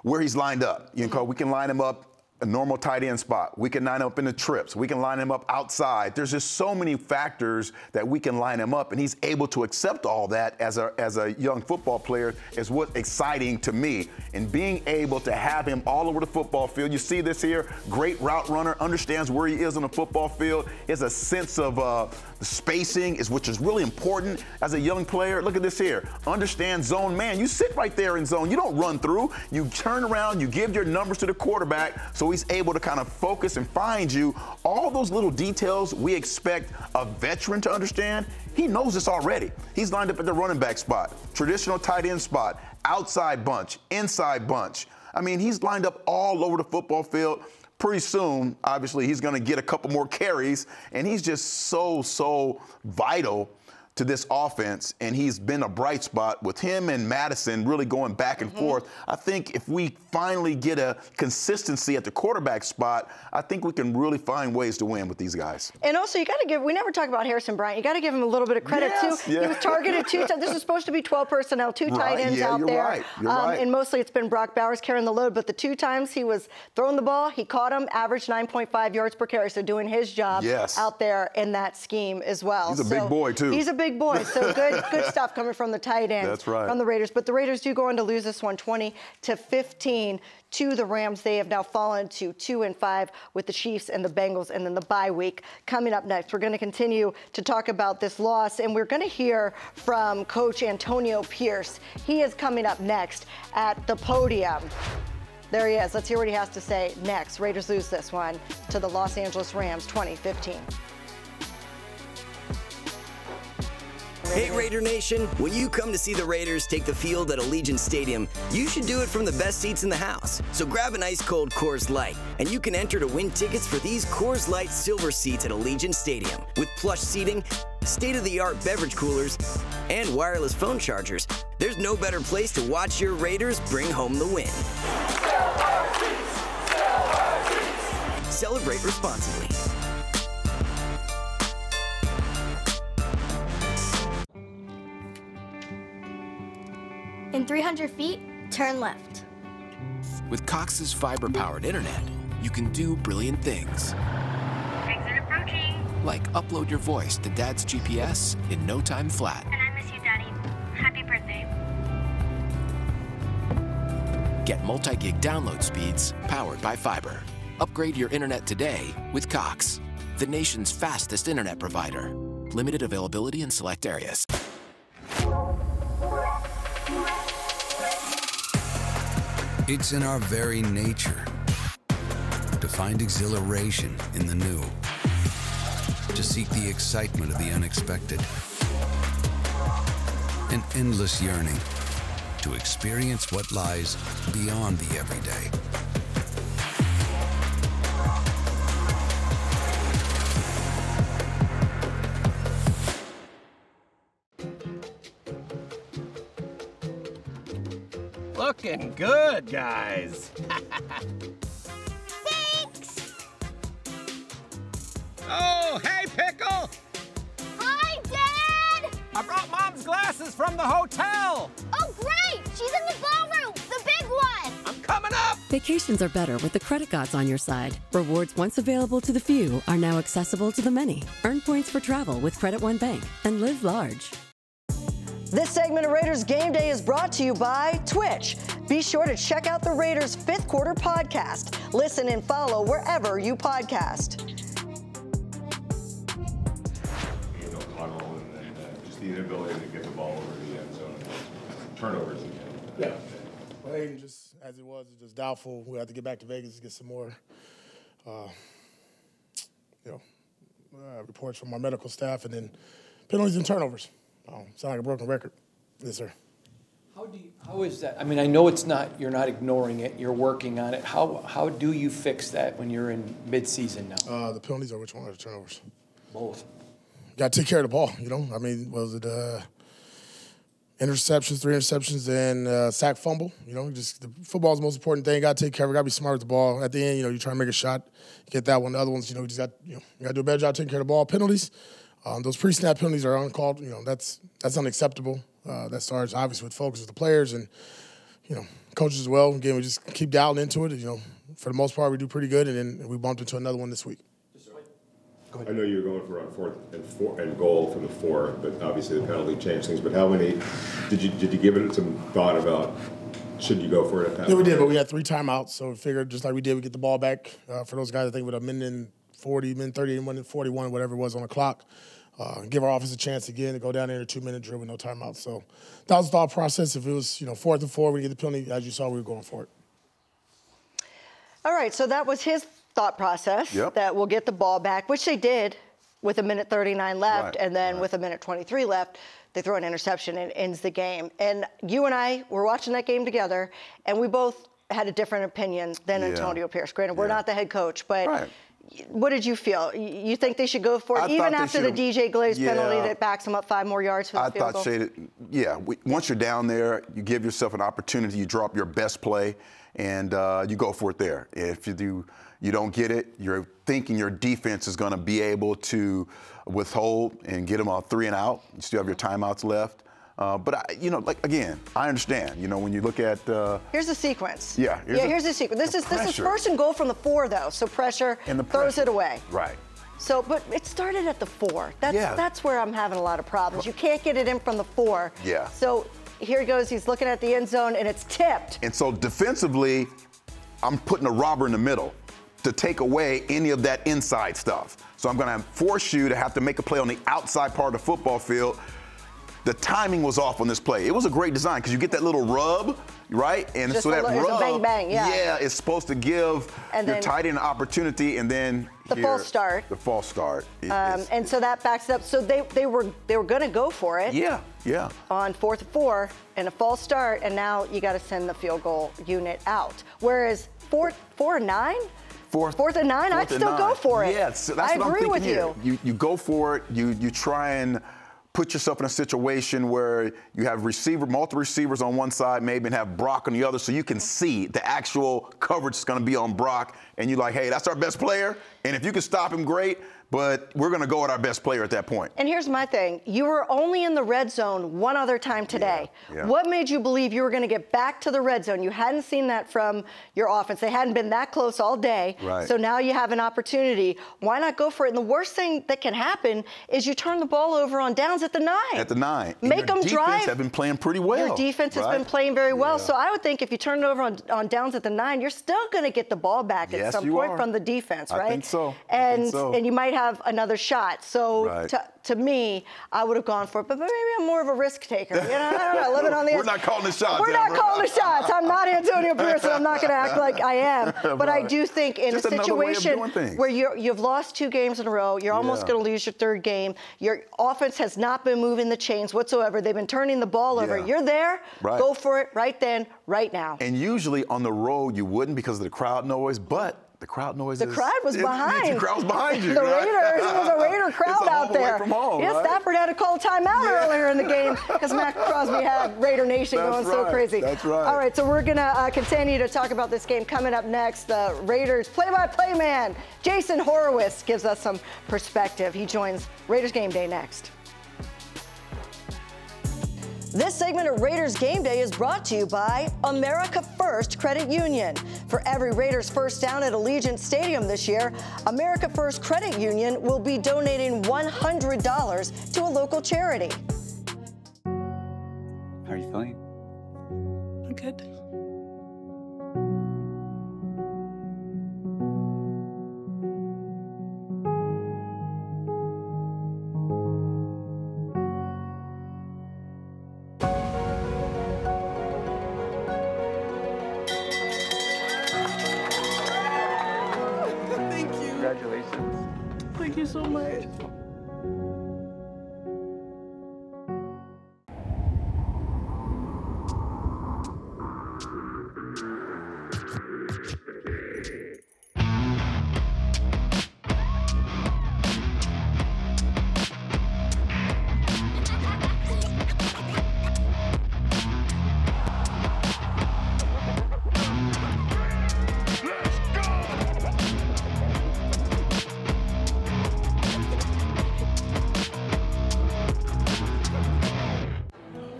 where he's lined up. You know, we can line him up a normal tight end spot. We can line him up in the trips. We can line him up outside. There's just so many factors that we can line him up, and he's able to accept all that as a young football player is what's exciting to me. And being able to have him all over the football field. You see this here, great route runner, understands where he is on the football field. He has a sense of the spacing, which is really important as a young player. Look at this here. Understand zone man. You sit right there in zone. You don't run through. You turn around. You give your numbers to the quarterback so he's able to kind of focus and find you. All those little details we expect a veteran to understand. He knows this already. He's lined up at the running back spot, traditional tight end spot, outside bunch, inside bunch. I mean, he's lined up all over the football field. Pretty soon, obviously, he's going to get a couple more carries, and he's just so vital to this offense, and he's been a bright spot with him and Madison really going back and forth. I think if we finally get a consistency at the quarterback spot, I think we can really find ways to win with these guys. And also, you got to give, we never talk about Harrison Bryant. You got to give him a little bit of credit, too. He was targeted 2 times. This is supposed to be 12 personnel, 2 tight ends out there. You're right. And mostly it's been Brock Bowers carrying the load, but the 2 times he was throwing the ball, he caught him, averaged 9.5 yards per carry, so doing his job out there in that scheme as well. He's a big boy, too. He's a big boy, so good stuff coming from the tight end from the Raiders. But the Raiders do go on to lose this one 20-15 to the Rams. They have now fallen to 2-5 with the Chiefs and the Bengals, and then the bye week coming up next. We're going to continue to talk about this loss, and we're going to hear from Coach Antonio Pierce. He is coming up next at the podium. There he is. Let's hear what he has to say next. Raiders lose this one to the Los Angeles Rams 20-15. Hey Raider Nation, when you come to see the Raiders take the field at Allegiant Stadium, you should do it from the best seats in the house. So grab an ice cold Coors Light, and you can enter to win tickets for these Coors Light silver seats at Allegiant Stadium. With plush seating, state-of-the-art beverage coolers, and wireless phone chargers, there's no better place to watch your Raiders bring home the win. Celebrate responsibly. In 300 feet, turn left. With Cox's fiber-powered internet, you can do brilliant things. Exit approaching. Like upload your voice to Dad's GPS in no time flat. And I miss you, Daddy. Happy birthday. Get multi-gig download speeds powered by fiber. Upgrade your internet today with Cox, the nation's fastest internet provider. Limited availability in select areas. It's in our very nature to find exhilaration in the new, to seek the excitement of the unexpected, an endless yearning to experience what lies beyond the everyday. Looking good, guys. Thanks. Oh, hey, Pickle. Hi, Dad. I brought Mom's glasses from the hotel. Oh, great. She's in the ballroom, the big one. I'm coming up. Vacations are better with the credit gods on your side. Rewards once available to the few are now accessible to the many. Earn points for travel with Credit One Bank and live large. This segment of Raiders Game Day is brought to you by Twitch. Be sure to check out the Raiders' fifth quarter podcast. Listen and follow wherever you podcast. Tunnel and just the inability to get the ball over the end zone. Turnovers again. Yeah. Well, Aiden, just as it was, it's just doubtful. We have to get back to Vegas to get some more, reports from our medical staff, and then penalties and turnovers. Sound like a broken record. Yes, sir. How is that? I mean, I know it's not, you're not ignoring it, you're working on it. How do you fix that when you're in mid-season now? The penalties or which one are the turnovers? Both. Got to take care of the ball, you know? I mean, was it interceptions, 3 interceptions, and sack fumble? You know, just the football's the most important thing. Got to take care of it. Got to be smart with the ball. At the end, you try to make a shot, get that one. The other ones, you just got, you got to do a better job taking care of the ball. Penalties. Those pre-snap penalties are uncalled. That's unacceptable. That starts obviously with focus with the players and coaches as well. Again, we just keep dialing into it. For the most part, we do pretty good, and then we bumped into another one this week. I know you were going for on 4th and goal from the 4, but obviously the penalty changed things. But how many did you give it some thought about? Should you go for it at that? Yeah, we did, but we had 3 timeouts, so we figured just like we did, we get the ball back. For those guys, I think with a minute and 40, minute 30, minute 41, whatever it was on the clock. Give our offense a chance again to go down there in a 2-minute drill with no timeout. So that was the thought process. If it was 4th and 4, we get the penalty. As you saw, we were going for it. All right, so that was his thought process, that we'll get the ball back, which they did with a minute 39 left, and then with a minute 23 left, they throw an interception and it ends the game. And you and I were watching that game together, and we both had a different opinion than Antonio Pierce. Granted, we're not the head coach, but what did you feel? You think they should go for it, even after the DJ Glaze penalty that backs them up 5 more yards for the field goal? Once you're down there, you give yourself an opportunity, you drop your best play, and you go for it there. If you don't get it, you're thinking your defense is going to be able to withhold and get them on 3 and out. You still have your timeouts left. But again, I understand. When you look at here's the sequence. Here's the sequence. This is 1st and goal from the 4, though. So pressure throws it away. Right. So, but it started at the 4. That's where I'm having a lot of problems. You can't get it in from the 4. Yeah. So here he goes. He's looking at the end zone, and it's tipped. And so defensively, I'm putting a robber in the middle to take away any of that inside stuff. So I'm going to force you to have to make a play on the outside part of the football field. The timing was off on this play. It was a great design because you get that little rub, right? And just so that rub, bang, bang, it's supposed to give your tight end an opportunity, and then the false start. The false start. And so that backs it up. So they were going to go for it. Yeah. On 4th and 4 and a false start, and now you got to send the field goal unit out. Whereas 4th and 9. 4th and 9, I'd still go for it. Yes, that's I what agree I'm with thinking here. You go for it. You try and put yourself in a situation where you have multiple receivers on one side, maybe, and have Brock on the other, so you can see the actual coverage is going to be on Brock, and you're like, hey, that's our best player. And if you can stop him, great. But we're going to go at our best player at that point. And here's my thing. You were only in the red zone one other time today. Yeah. What made you believe you were going to get back to the red zone? You hadn't seen that from your offense. They hadn't been that close all day. Right. So now you have an opportunity. Why not go for it? And the worst thing that can happen is you turn the ball over on downs at the 9. At the 9. Make them drive. Your defense have been playing pretty well. Your defense has been playing very well. So I would think if you turn it over on downs at the 9, you're still going to get the ball back at some point from the defense, right? I think so. And you might have another shot. So to me, I would have gone for it. But maybe I'm more of a risk taker. You know, I don't know. Living on the We're not calling the shots. We're not calling the shots. I'm not Antonio Pierce, so I'm not going to act like I am. But I do think in just a situation where you've lost 2 games in a row, you're almost going to lose your 3rd game. Your offense has not been moving the chains whatsoever. They've been turning the ball over. You're there. Go for it right then, right now. And usually on the road you wouldn't because of the crowd noise, but the crowd noise the crowd was behind. The crowd was behind you. The Raiders, it was a Raider crowd out there. From home, Stafford had to call a timeout earlier in the game because Matt Crosby had Raider Nation going so crazy. That's right. All right, so we're going to continue to talk about this game coming up next. The Raiders play-by-play man, Jason Horowitz, gives us some perspective. He joins Raiders Game Day next. This segment of Raiders Game Day is brought to you by America First Credit Union. For every Raiders first down at Allegiant Stadium this year, America First Credit Union will be donating $100 to a local charity. How are you feeling? I'm good. Thank you so much.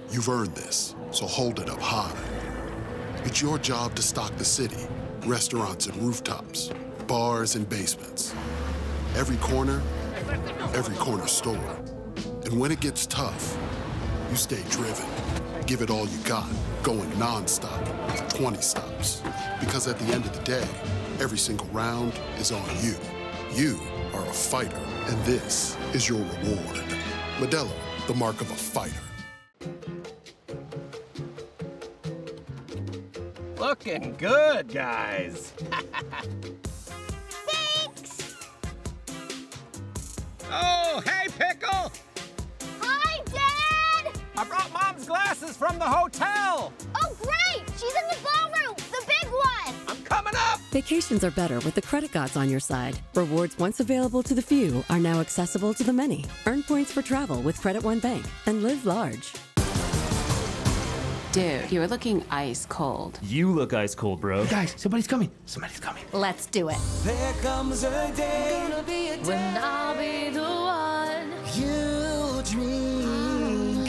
You've earned this, so hold it up high. It's your job to stock the city, restaurants and rooftops, bars and basements. Every corner store. And when it gets tough, you stay driven. Give it all you got, going nonstop for 20 stops. Because at the end of the day, every single round is on you. You are a fighter, and this is your reward. Modelo, the mark of a fighter. Looking good, guys. Thanks. Oh, hey, Pickle. Hi, Dad. I brought Mom's glasses from the hotel. Oh, great. She's in the ballroom, the big one. I'm coming up. Vacations are better with the credit gods on your side. Rewards once available to the few are now accessible to the many. Earn points for travel with Credit One Bank and live large. Dude, you were looking ice cold. You look ice cold, bro. Guys, somebody's coming. Somebody's coming. Let's do it. There comes a day, when I'll be the one you dream.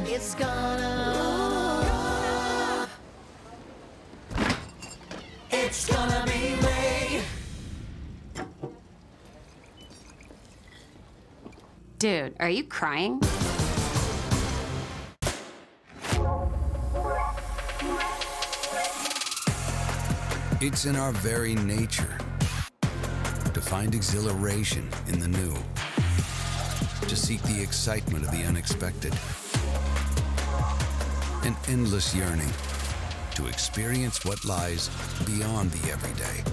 It's gonna be Ray. Dude, are you crying? It's in our very nature to find exhilaration in the new, to seek the excitement of the unexpected, an endless yearning to experience what lies beyond the everyday.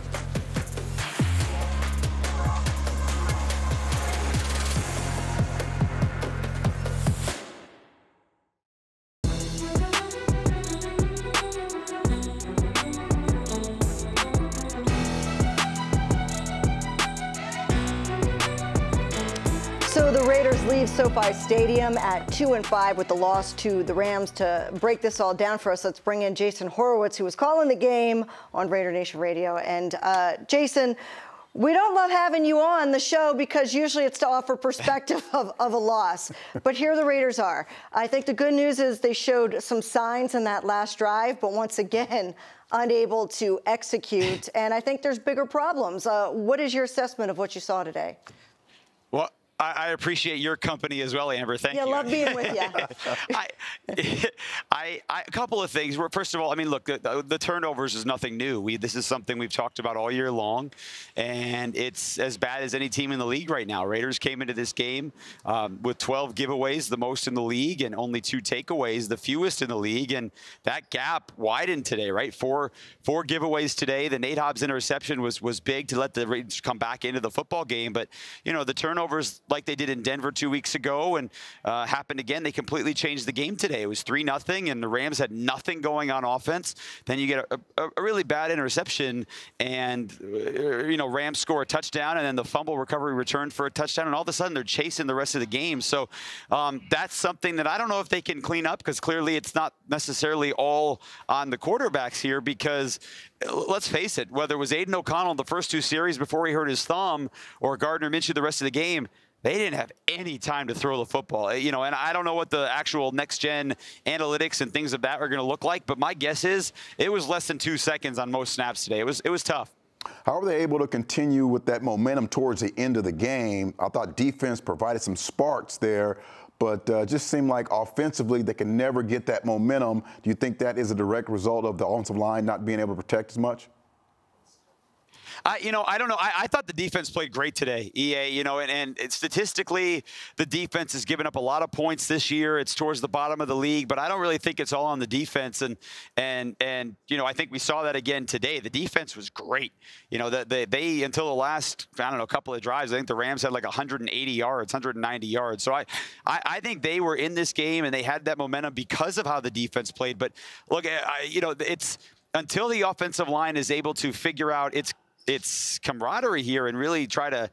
So the Raiders leave SoFi Stadium at 2-5 with the loss to the Rams. To break this all down for us, let's bring in Jason Horowitz, who was calling the game on Raider Nation Radio. And Jason, We don't love having you on the show because usually it's to offer perspective of a loss. But here the Raiders are. I think the good news is they showed some signs in that last drive, but once again, unable to execute. And I think there's bigger problems. What is your assessment of what you saw today? Well, I appreciate your company as well, Amber. Thank you. Yeah, love being with you. A couple of things. First of all, I mean, look, the turnovers is nothing new. This is something we've talked about all year long, and it's as bad as any team in the league right now. Raiders came into this game with 12 giveaways, the most in the league, and only 2 takeaways, the fewest in the league, and that gap widened today, right? Four giveaways today. The Nate Hobbs interception was big to let the Raiders come back into the football game, but, you know, the turnovers, like they did in Denver 2 weeks ago and happened again. They completely changed the game today. It was 3-0, and the Rams had nothing going on offense. Then you get a really bad interception, and, you know, Rams score a touchdown, and then the fumble recovery returned for a touchdown, and all of a sudden they're chasing the rest of the game. So that's something that I don't know if they can clean up, because clearly it's not necessarily all on the quarterbacks here, because let's face it, whether it was Aiden O'Connell the first 2 series before he hurt his thumb or Gardner Minshew the rest of the game, they didn't have any time to throw the football, you know, and I don't know what the actual next-gen analytics and things of that are going to look like, but my guess is it was less than 2 seconds on most snaps today. It was tough. How were they able to continue with that momentum towards the end of the game? I thought defense provided some sparks there, but just seemed like offensively they can never get that momentum. Do you think that is a direct result of the offensive line not being able to protect as much? You know, I don't know. I thought the defense played great today, EA, you know, and statistically, the defense has given up a lot of points this year. It's towards the bottom of the league, but I don't really think it's all on the defense. And you know, I think we saw that again today. The defense was great. You know, they until the last, I don't know, couple of drives, I think the Rams had like 180 yards, 190 yards. So I think they were in this game and they had that momentum because of how the defense played. But look, you know, it's until the offensive line is able to figure out its camaraderie here and really try to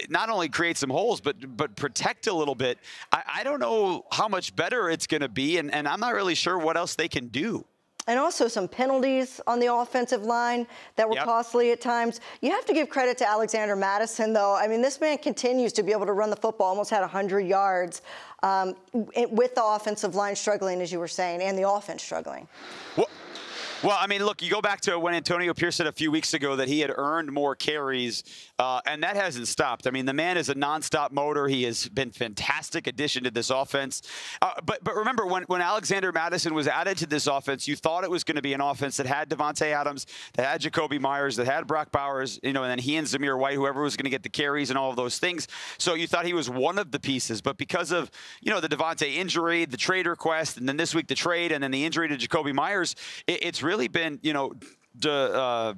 not only create some holes, but protect a little bit. I don't know how much better it's going to be, and I'm not really sure what else they can do. And also some penalties on the offensive line that were costly at times. You have to give credit to Alexander Mattison, though. I mean, this man continues to be able to run the football, almost had 100 yards with the offensive line struggling, as you were saying, and the offense struggling. Well, I mean, look, you go back to when Antonio Pierce said a few weeks ago that he had earned more carries, and that hasn't stopped. I mean, the man is a nonstop motor. He has been fantastic addition to this offense. But remember, when Alexander Mattison was added to this offense, you thought it was going to be an offense that had Devontae Adams, that had Jacoby Myers, that had Brock Bowers, you know, and then he and Zamir White, whoever was going to get the carries and all of those things. So you thought he was one of the pieces. But because of, you know, the Devontae injury, the trade request, and then this week the trade, and then the injury to Jacoby Myers, it's really been, you know,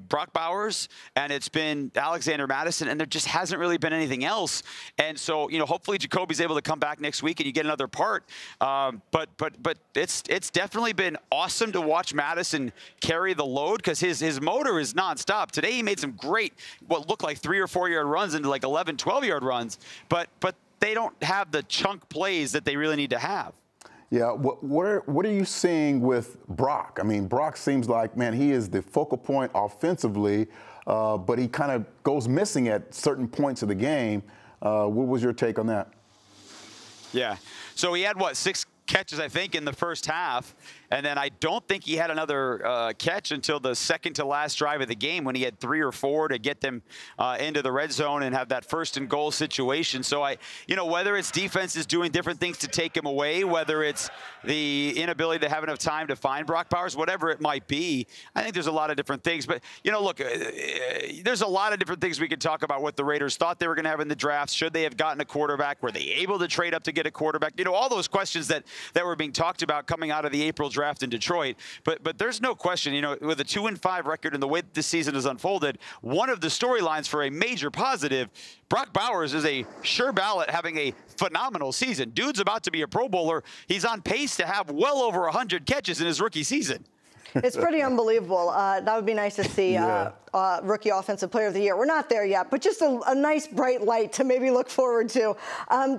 Brock Bowers, and it's been Alexander Mattison, and there just hasn't really been anything else. And so, you know, hopefully Jacoby's able to come back next week and you get another part. But it's definitely been awesome to watch Mattison carry the load, because his motor is nonstop. Today he made some great, what looked like 3 or 4 yard runs into like 11, 12 yard runs, but they don't have the chunk plays that they really need to have. Yeah, what are you seeing with Brock? I mean, Brock seems like, man, he is the focal point offensively, but he kind of goes missing at certain points of the game. What was your take on that? Yeah, so he had, what, 6 catches, I think, in the first half. And then I don't think he had another catch until the second to last drive of the game, when he had 3 or 4 to get them into the red zone and have that 1st and goal situation. So you know, whether it's defense is doing different things to take him away, whether it's the inability to have enough time to find Brock Bowers, whatever it might be, I think there's a lot of different things. But, you know, look, there's a lot of different things we could talk about what the Raiders thought they were going to have in the draft. Should they have gotten a quarterback? Were they able to trade up to get a quarterback? You know, all those questions that were being talked about coming out of the April draft in Detroit, but there's no question, you know, with a 2-5 record and the way that this season has unfolded, one of the storylines for a major positive, Brock Bowers is a sure ballot having a phenomenal season. Dude's about to be a Pro Bowler. He's on pace to have well over 100 catches in his rookie season. It's pretty unbelievable. That would be nice to see. Rookie Offensive Player of the Year. We're not there yet, but just a nice bright light to maybe look forward to.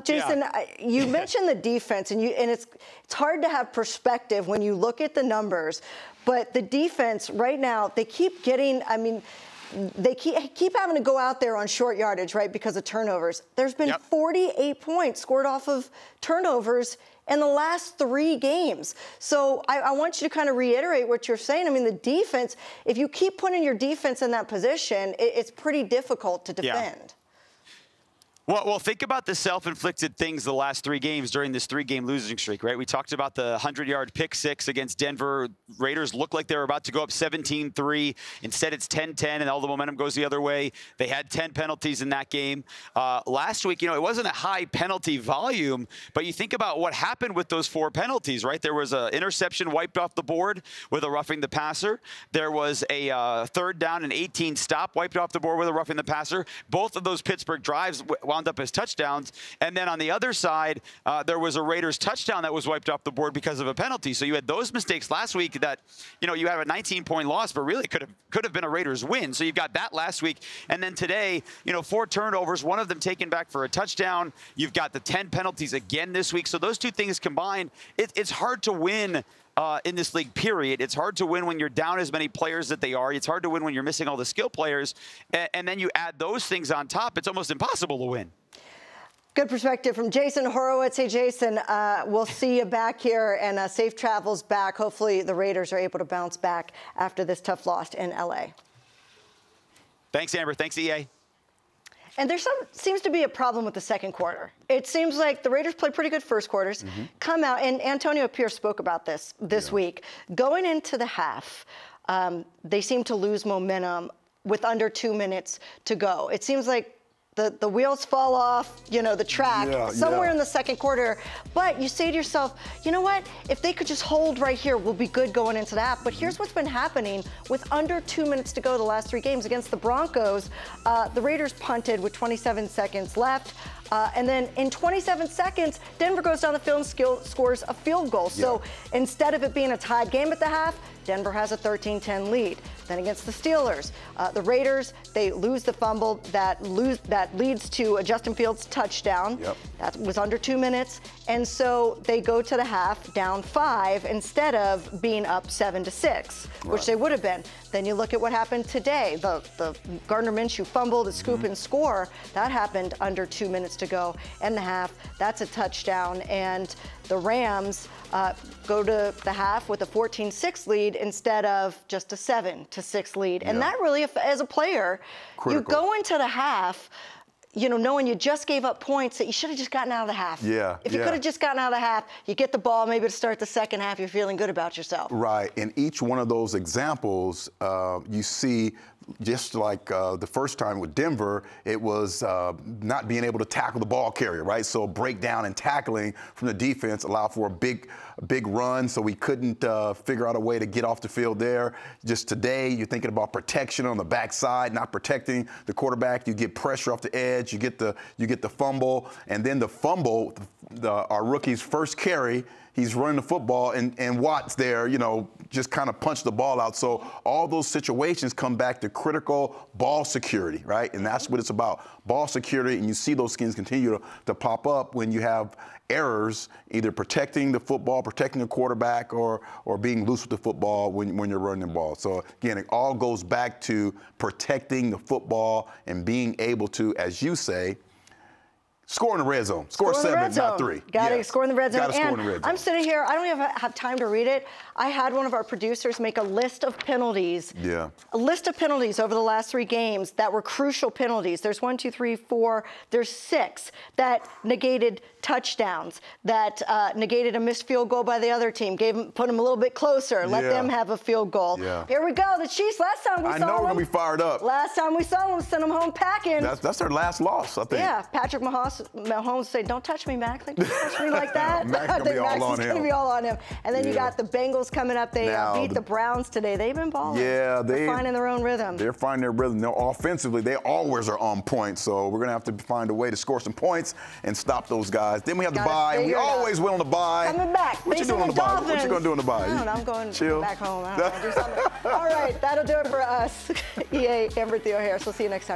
Jason, you mentioned the defense, and it's hard to have perspective when you look at the numbers, but the defense right now, they keep getting, I mean, they keep having to go out there on short yardage, right, because of turnovers. There's been 48 points scored off of turnovers in the last 3 games. So I want you to kind of reiterate what you're saying. I mean, the defense, if you keep putting your defense in that position, it's pretty difficult to defend. Yeah. Well, think about the self-inflicted things the last 3 games during this 3-game losing streak, right? We talked about the 100-yard pick 6 against Denver. Raiders looked like they were about to go up 17-3. Instead, it's 10-10, and all the momentum goes the other way. They had 10 penalties in that game. Last week, it wasn't a high penalty volume, but you think about what happened with those 4 penalties, right? There was an interception wiped off the board with a roughing the passer. There was a 3rd down and 18 stop wiped off the board with a roughing the passer. Both of those Pittsburgh drives wound up as touchdowns. And then on the other side, there was a Raiders touchdown that was wiped off the board because of a penalty. So you had those mistakes last week that, you have a 19-point loss, but really could have been a Raiders win. So you've got that last week. And then today, 4 turnovers, 1 of them taken back for a touchdown. You've got the 10 penalties again this week. So those 2 things combined, it's hard to win in this league, period. It's hard to win when you're down as many players that they are. It's hard to win when you're missing all the skill players. And then you add those things on top, it's almost impossible to win. Good perspective from Jason Horowitz. Hey, Jason, we'll see you back here, and safe travels back. Hopefully the Raiders are able to bounce back after this tough loss in L.A. Thanks, Amber. Thanks, EA. And there seems to be a problem with the second quarter. It seems like the Raiders play pretty good first quarters, come out, and Antonio Pierce spoke about this week. Going into the half, they seem to lose momentum with under 2 minutes to go. It seems like the wheels fall off, the track somewhere in the second quarter. But you say to yourself, you know what? If they could just hold right here, we'll be good going into that. But here's what's been happening with under 2 minutes to go the last 3 games. Against the Broncos, the Raiders punted with 27 seconds left. And then in 27 seconds, Denver goes down the field and scores a field goal. So instead of it being a tied game at the half, Denver has a 13-10 lead. Then against the Steelers, the Raiders, they lose the fumble that leads to a Justin Fields touchdown. That was under 2 minutes. And so they go to the half down 5 instead of being up 7-6, which they would have been. Then you look at what happened today. The Gardner Minshew fumble, the scoop and score, that happened under 2 minutes to go in the half. That's a touchdown. And the Rams go to the half with a 14-6 lead instead of just a 7-6 lead. And that really, as a player, you go into the half, knowing you just gave up points that you should have just gotten out of the half. If you could have just gotten out of the half, you get the ball maybe to start the second half, you're feeling good about yourself. Right. In each one of those examples, you see, just like the first time with Denver, it was not being able to tackle the ball carrier, right? So breakdown and tackling from the defense allowed for a big run, so we couldn't figure out a way to get off the field there. Just today, you're thinking about protection on the backside, not protecting the quarterback. You get pressure off the edge, you get the fumble, and then the fumble, our rookie's first carry, he's running the football, and Watt's there, just kind of punched the ball out. So all those situations come back to critical ball security, right? And that's what it's about, ball security. And you see those skins continue to pop up when you have errors, either protecting the football, protecting the quarterback, or being loose with the football when you're running the ball. So again, it all goes back to protecting the football and being able to, as you say, score in the red zone. Score 7, not 3. Got to score in the red zone. Got to score in the red zone. I'm sitting here. I don't even have time to read it. I had one of our producers make a list of penalties. A list of penalties over the last 3 games that were crucial penalties. There's 1, 2, 3, 4. There's 6 that negated touchdowns, that negated a missed field goal by the other team, put them a little bit closer, let them have a field goal. Here we go. The Chiefs, last time we saw them. I know we're going to be fired up. Last time we saw them, sent them home packing. That's their last loss, I think. Yeah, Patrick Mahomes said, don't touch me, Mac. Don't touch me like that. Max is going to be all on him. And then you got the Bengals coming up. They beat the Browns today. They've been balling. They're finding their own rhythm. They're finding their rhythm. Offensively, they always are on point. So we're going to have to find a way to score some points and stop those guys. Then we have the bye. We always win on the bye. Coming back. What you doing on the bye? What you going to do on the bye? I don't know. I'm going back home. I don't know. Do something. All right. That'll do it for us. EA, Amber Theoharis. We'll see you next time.